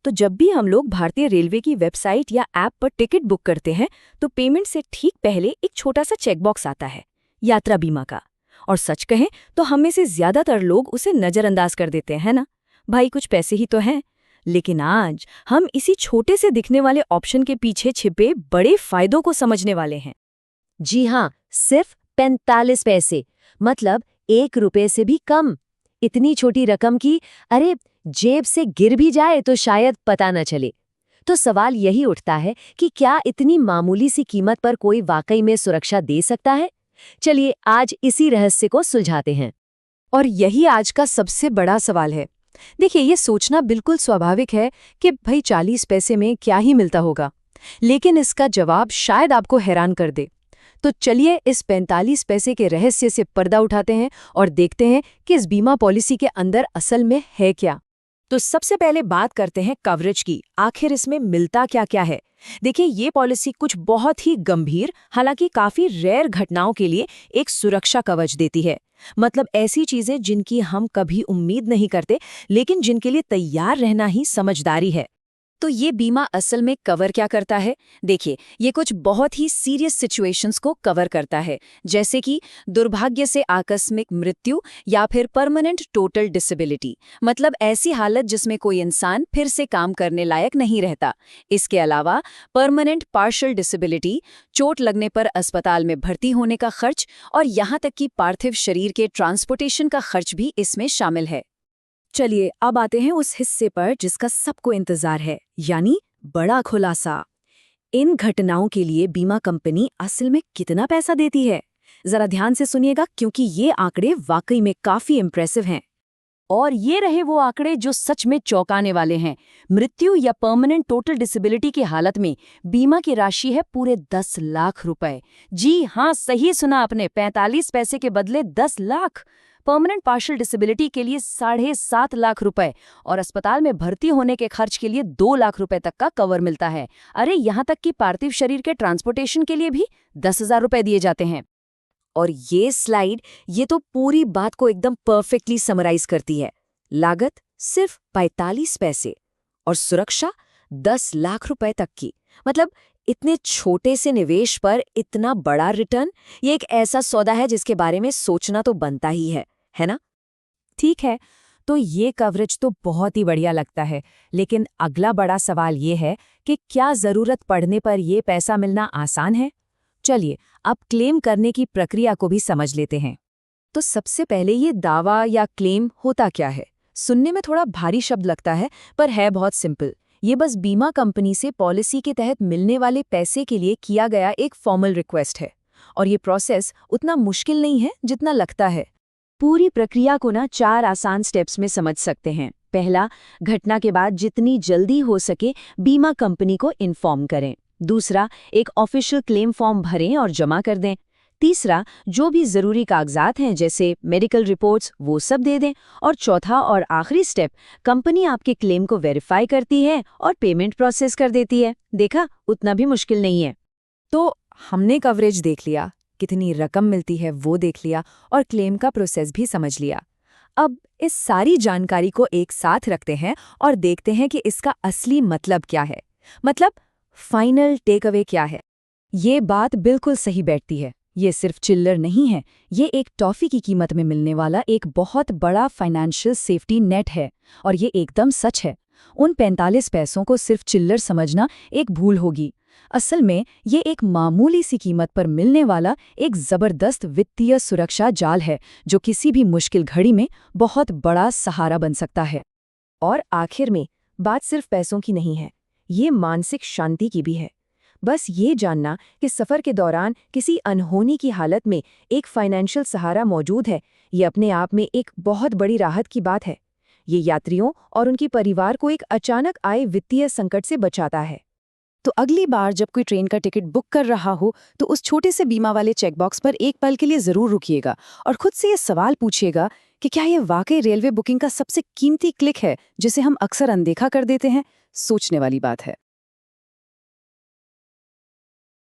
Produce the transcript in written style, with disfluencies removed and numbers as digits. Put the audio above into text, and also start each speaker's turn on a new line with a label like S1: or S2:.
S1: तो जब भी हम लोग भारतीय रेलवे की वेबसाइट या ऐप पर टिकट बुक करते हैं तो पेमेंट से ठीक पहले एक छोटा सा चेकबॉक्स आता है, यात्रा बीमा का। और सच कहें तो हम में से ज्यादातर लोग उसे नजरअंदाज कर देते हैं ना, भाई कुछ पैसे ही तो हैं। लेकिन आज हम इसी छोटे से दिखने वाले ऑप्शन के पीछे छिपे बड़े फायदों को समझने वाले हैं।
S2: जी हाँ, सिर्फ 45 पैसे, मतलब 1 रुपए से भी कम। इतनी छोटी रकम की, अरे जेब से गिर भी जाए तो शायद पता न चले। तो सवाल यही उठता है कि क्या इतनी मामूली सी कीमत पर कोई वाकई में सुरक्षा दे सकता है? चलिए आज इसी रहस्य को सुलझाते हैं।
S1: और यही आज का सबसे बड़ा सवाल है। देखिए, ये सोचना बिल्कुल स्वाभाविक है कि भाई 40 पैसे में क्या ही मिलता होगा, लेकिन इसका जवाब शायद आपको हैरान कर दे। तो चलिए इस 45 पैसे के रहस्य से पर्दा उठाते हैं और देखते हैं कि इस बीमा पॉलिसी के अंदर असल में है क्या। तो सबसे पहले बात करते हैं कवरेज की। आखिर इसमें मिलता क्या क्या है। देखिए, ये पॉलिसी कुछ बहुत ही गंभीर, हालांकि काफी रेयर घटनाओं के लिए एक सुरक्षा कवच देती है। मतलब ऐसी चीजें जिनकी हम कभी उम्मीद नहीं करते, लेकिन जिनके लिए तैयार रहना ही समझदारी है। तो ये बीमा असल में कवर क्या करता है? देखिए, ये कुछ बहुत ही सीरियस सिचुएशंस को कवर करता है, जैसे कि दुर्भाग्य से आकस्मिक मृत्यु या फिर परमानेंट टोटल डिसेबिलिटी, मतलब ऐसी हालत जिसमें कोई इंसान फिर से काम करने लायक नहीं रहता। इसके अलावा परमानेंट पार्शियल डिसेबिलिटी, चोट लगने पर अस्पताल में भर्ती होने का खर्च, और यहाँ तक कि पार्थिव शरीर के ट्रांसपोर्टेशन का खर्च भी इसमें शामिल है। चलिए अब आते हैं उस हिस्से पर जिसका सबको इंतजार है, यानी बड़ा खुलासा। इन घटनाओं के लिए बीमा कंपनी असल में कितना पैसा देती है? जरा ध्यान से सुनिएगा, क्योंकि ये आंकड़े वाकई में काफी इंप्रेसिव हैं। और ये रहे वो आंकड़े जो सच में चौंकाने वाले हैं। मृत्यु या परमानेंट टोटल डिसेबिलिटी की हालत में बीमा की राशि है पूरे 10 लाख रुपए। जी हाँ, सही सुना आपने, 45 पैसे के बदले 10 लाख। परमानेंट पार्शियल डिसेबिलिटी के लिए 7.5 लाख रुपए और अस्पताल में भर्ती होने के खर्च के लिए 2 लाख रुपए तक का कवर मिलता है। अरे यहाँ तक कि पार्थिव शरीर के ट्रांसपोर्टेशन के लिए भी 10,000 रुपए दिए जाते हैं। और ये स्लाइड ये तो पूरी बात को एकदम परफेक्टली समराइज करती है। लागत सिर्फ 45 पैसे और सुरक्षा 10 लाख रुपए तक की। मतलब इतने छोटे से निवेश पर इतना बड़ा रिटर्न, ये एक ऐसा सौदा है जिसके बारे में सोचना तो बनता ही है ना? ठीक है, तो ये कवरेज तो बहुत ही बढ़िया लगता है, लेकिन अगला बड़ा सवाल ये है कि क्या जरूरत पड़ने पर ये पैसा मिलना आसान है? चलिए अब क्लेम करने की प्रक्रिया को भी समझ लेते हैं। तो सबसे पहले ये दावा या क्लेम होता क्या है? सुनने में थोड़ा भारी शब्द लगता है, पर है बहुत सिंपल। ये बस बीमा कंपनी से पॉलिसी के तहत मिलने वाले पैसे के लिए किया गया एक फॉर्मल रिक्वेस्ट है। और ये प्रोसेस उतना मुश्किल नहीं है जितना लगता है। पूरी प्रक्रिया को ना 4 आसान स्टेप्स में समझ सकते हैं। पहला, घटना के बाद जितनी जल्दी हो सके बीमा कंपनी को इन्फॉर्म करें। दूसरा, एक ऑफिशियल क्लेम फॉर्म भरें और जमा कर दें। तीसरा, जो भी जरूरी कागजात हैं जैसे मेडिकल रिपोर्ट्स वो सब दे दें। और चौथा और आखिरी स्टेप, कंपनी आपके क्लेम को वेरीफाई करती है और पेमेंट प्रोसेस कर देती है। देखा, उतना भी मुश्किल नहीं है। तो हमने कवरेज देख लिया, कितनी रकम मिलती है वो देख लिया, और क्लेम का प्रोसेस भी समझ लिया। अब इस सारी जानकारी को एक साथ रखते हैं और देखते हैं कि इसका असली मतलब क्या है। मतलब फाइनल टेक अवे क्या है? ये बात बिल्कुल सही बैठती है। ये सिर्फ चिल्लर नहीं है, ये एक टॉफी की कीमत में मिलने वाला एक बहुत बड़ा फाइनेंशियल सेफ्टी नेट है। और ये एकदम सच है। उन 45 पैसों को सिर्फ चिल्लर समझना एक भूल होगी। असल में ये एक मामूली सी कीमत पर मिलने वाला एक जबरदस्त वित्तीय सुरक्षा जाल है, जो किसी भी मुश्किल घड़ी में बहुत बड़ा सहारा बन सकता है। और आखिर में बात सिर्फ पैसों की नहीं है, ये मानसिक शांति की भी है। बस ये जानना कि सफ़र के दौरान किसी अनहोनी की हालत में एक फाइनेंशियल सहारा मौजूद है, ये अपने आप में एक बहुत बड़ी राहत की बात है। ये यात्रियों और उनके परिवार को एक अचानक आए वित्तीय संकट से बचाता है। तो अगली बार जब कोई ट्रेन का टिकट बुक कर रहा हो तो उस छोटे से बीमा वाले चेकबॉक्स पर एक पल के लिए जरूर रुकिएगा और खुद से ये सवाल पूछिएगा कि क्या ये वाकई रेलवे बुकिंग का सबसे कीमती क्लिक है जिसे हम अक्सर अनदेखा कर देते हैं। सोचने वाली बात है।